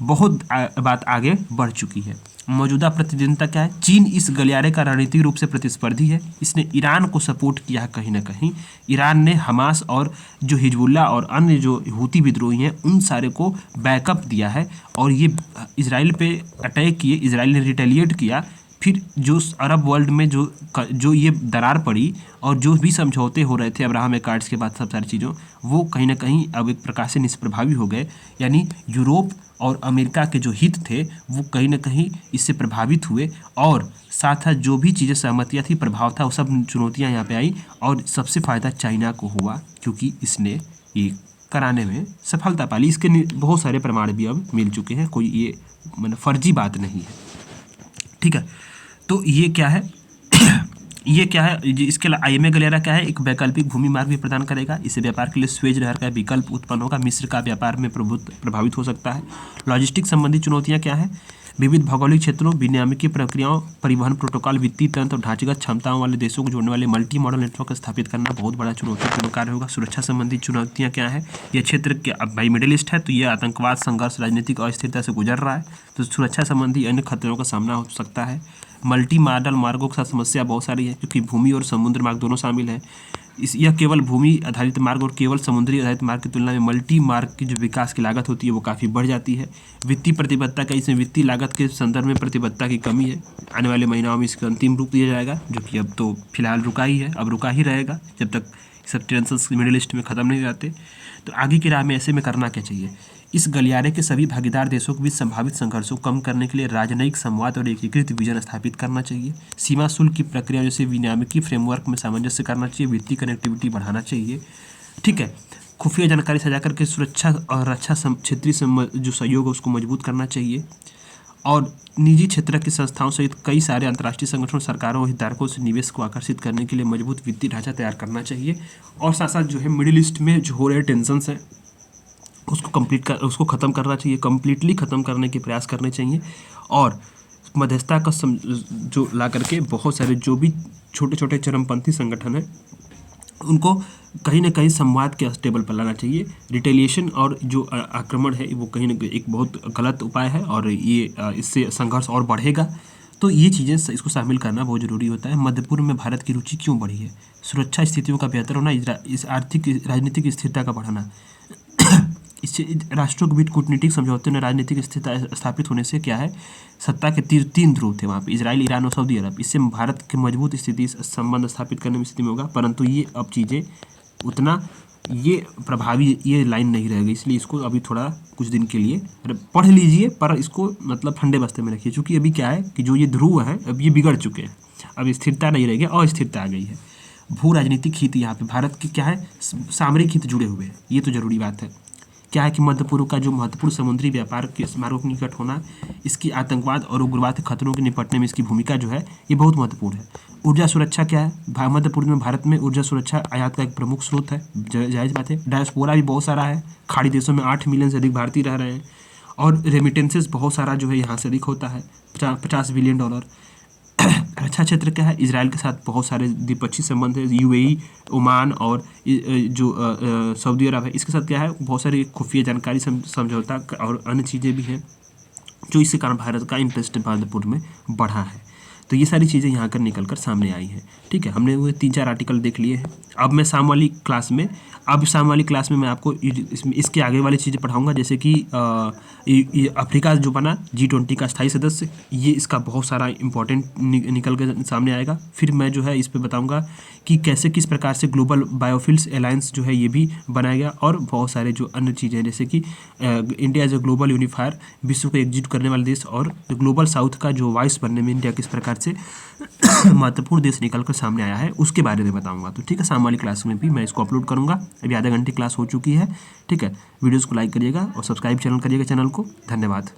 बहुत बात आगे बढ़ चुकी है। मौजूदा प्रतिद्वंदिता क्या है? चीन इस गलियारे का रणनीतिक रूप से प्रतिस्पर्धी है। इसने ईरान को सपोर्ट किया है कहीं ना कहीं। ईरान ने हमास और जो हिजबुल्ला और अन्य जो हूती विद्रोही हैं उन सारे को बैकअप दिया है और ये इजराइल पे अटैक किए, इजराइल ने रिटेलिएट किया। फिर जो अरब वर्ल्ड में जो ये दरार पड़ी और जो भी समझौते हो रहे थे अब्राहम एक्कॉर्ड्स के बाद सब सारी चीज़ों, वो कहीं ना कहीं अब एक प्रकार से निष्प्रभावी हो गए। यानी यूरोप और अमेरिका के जो हित थे वो कहीं ना कहीं इससे प्रभावित हुए और साथ साथ जो भी चीज़ें सहमतियाँ थी, प्रभाव था, वो सब चुनौतियाँ यहाँ पे आई और सबसे फ़ायदा चाइना को हुआ क्योंकि इसने ये कराने में सफलता पाली। इसके बहुत सारे प्रमाण भी अब मिल चुके हैं, कोई ये मतलब फर्जी बात नहीं है। ठीक है, तो ये क्या है ये क्या है? इसके आईएमए गलियारा क्या है? एक वैकल्पिक भूमि मार्ग भी प्रदान करेगा। इससे व्यापार के लिए स्वेज नहर का विकल्प उत्पन्न होगा। मिस्र का व्यापार में प्रभावित हो सकता है। लॉजिस्टिक संबंधी चुनौतियां क्या है? विविध भौगोलिक क्षेत्रों, विनियामकीय प्रक्रियाओं, परिवहन प्रोटोकॉल, वित्तीय तंत्र और ढांचागत क्षमताओं वाले देशों को जोड़ने वाले मल्टी मॉडल नेटवर्क स्थापित करना बहुत बड़ा चुनौतीपूर्ण कार्य होगा। सुरक्षा संबंधी चुनौतियां क्या है? यह क्षेत्र के अब भाई मिडिल ईस्ट है तो ये आतंकवाद, संघर्ष, राजनीतिक अस्थिरता से गुजर रहा है, तो सुरक्षा संबंधी अन्य खतरों का सामना हो सकता है। मल्टी मॉडल मार्गों के साथ समस्या बहुत सारी है क्योंकि भूमि और समुद्र मार्ग दोनों शामिल हैं। यह केवल भूमि आधारित मार्ग और केवल समुद्री आधारित मार्ग की तुलना में मल्टी मार्ग की जो विकास की लागत होती है वो काफ़ी बढ़ जाती है। वित्तीय प्रतिबद्धता का, इसमें वित्तीय लागत के संदर्भ में प्रतिबद्धता की कमी है। आने वाले महीनों में इसका अंतिम रूप दिया जाएगा जो कि अब तो फिलहाल रुका ही है, अब रुका ही रहेगा जब तक सब टेंशंस मिडिल ईस्ट में ख़त्म नहीं जाते। तो आगे की राह में ऐसे में करना क्या चाहिए? इस गलियारे के सभी भागीदार देशों के बीच संभावित संघर्षों को कम करने के लिए राजनयिक संवाद और एकीकृत विजन स्थापित करना चाहिए। सीमा शुल्क की प्रक्रिया जैसे विनियामकीय फ्रेमवर्क में सामंजस्य करना चाहिए। वित्तीय कनेक्टिविटी बढ़ाना चाहिए। ठीक है, खुफिया जानकारी साझा करके सुरक्षा और रक्षा क्षेत्रीय जो सहयोग है उसको मजबूत करना चाहिए और निजी क्षेत्र की संस्थाओं सहित कई सारे अंतर्राष्ट्रीय संगठनों, सरकारों और हितधारकों से निवेश को आकर्षित करने के लिए मजबूत वित्तीय ढांचा तैयार करना चाहिए। और साथ साथ जो है मिडिल ईस्ट में जो हो रहे टेंशंस हैं उसको ख़त्म करना चाहिए, कम्प्लीटली ख़त्म करने के प्रयास करने चाहिए और मध्यस्थता का जो ला करके बहुत सारे जो भी छोटे छोटे चरमपंथी संगठन हैं उनको कहीं ना कहीं संवाद के टेबल पर लाना चाहिए। रिटेलिएशन और जो आक्रमण है वो कहीं ना कहीं एक बहुत गलत उपाय है और ये इससे संघर्ष और बढ़ेगा। तो ये चीज़ें इसको शामिल करना बहुत ज़रूरी होता है। मध्य पूर्व में भारत की रुचि क्यों बढ़ी है? सुरक्षा स्थितियों का बेहतर होना, इस आर्थिक राजनीतिक स्थिरता का बढ़ाना, इससे राष्ट्रों के बीच कूटनीतिक समझौते में राजनीतिक स्थिरता स्थापित होने से क्या है, सत्ता के तीन ध्रुव थे वहाँ पे, इजराइल, ईरान और सऊदी अरब। इससे भारत के मजबूत स्थिति संबंध स्थापित करने में स्थिति में होगा, परंतु ये अब चीज़ें उतना ये प्रभावी ये लाइन नहीं रहेगी। इसलिए इसको अभी थोड़ा कुछ दिन के लिए पढ़ लीजिए, पर इसको मतलब ठंडे बस्ते में रखिए क्योंकि अभी क्या है कि जो ये ध्रुव है अब ये बिगड़ चुके हैं, अब स्थिरता नहीं रहेगी, अस्थिरता आ गई है। भू राजनीतिक हित यहाँ पे भारत के क्या है, सामरिक हित जुड़े हुए हैं, ये तो जरूरी बात है। क्या है कि मध्य पूर्व का जो महत्वपूर्ण समुद्री व्यापार के मार्गों के निकट होना, इसकी आतंकवाद और उग्रवाद के खतरों के निपटने में इसकी भूमिका जो है ये बहुत महत्वपूर्ण है। ऊर्जा सुरक्षा क्या है, मध्य पूर्व में भारत में ऊर्जा सुरक्षा आयात का एक प्रमुख स्रोत है, जायज़ बात है। डायस्पोरा भी बहुत सारा है, खाड़ी देशों में 8 मिलियन से अधिक भारतीय रह रहे हैं और रेमिटेंसेस बहुत सारा जो है यहाँ से अधिक होता है, $50 बिलियन। रक्षा क्षेत्र क्या है, इजराइल के साथ बहुत सारे द्विपक्षीय संबंध है, यूएई, ओमान और जो सऊदी अरब है इसके साथ क्या है, बहुत सारी खुफिया जानकारी समझौता और अन्य चीज़ें भी हैं जो इसके कारण भारत का इंटरेस्ट भारतपुर में बढ़ा है। तो ये सारी चीज़ें यहाँ कर निकल कर सामने आई हैं। ठीक है, हमने वो 3-4 आर्टिकल देख लिए हैं। अब मैं शाम वाली क्लास में मैं आपको इसके आगे वाली चीज़ें पढ़ाऊंगा, जैसे कि अफ्रीका जो बना G20 का स्थायी सदस्य, ये इसका बहुत सारा इंपॉर्टेंट निकल के सामने आएगा। फिर मैं जो है इस पर बताऊंगा कि कैसे किस प्रकार से ग्लोबल बायोफिल्स अलायंस जो है ये भी बनाया गया और बहुत सारे जो अन्य चीज़ें जैसे कि India as a global unifier, विश्व को एकजुट करने वाले देश और ग्लोबल साउथ का जो वॉइस बनने में इंडिया किस प्रकार से महत्वपूर्ण देश निकल कर सामने आया है उसके बारे में बताऊंगा। तो ठीक है, शाम वाली क्लास में भी मैं इसको अपलोड करूंगा। अभी आधा घंटे क्लास हो चुकी है। ठीक है, वीडियोस को लाइक करिएगा और सब्सक्राइब चैनल करिएगा चैनल को। धन्यवाद।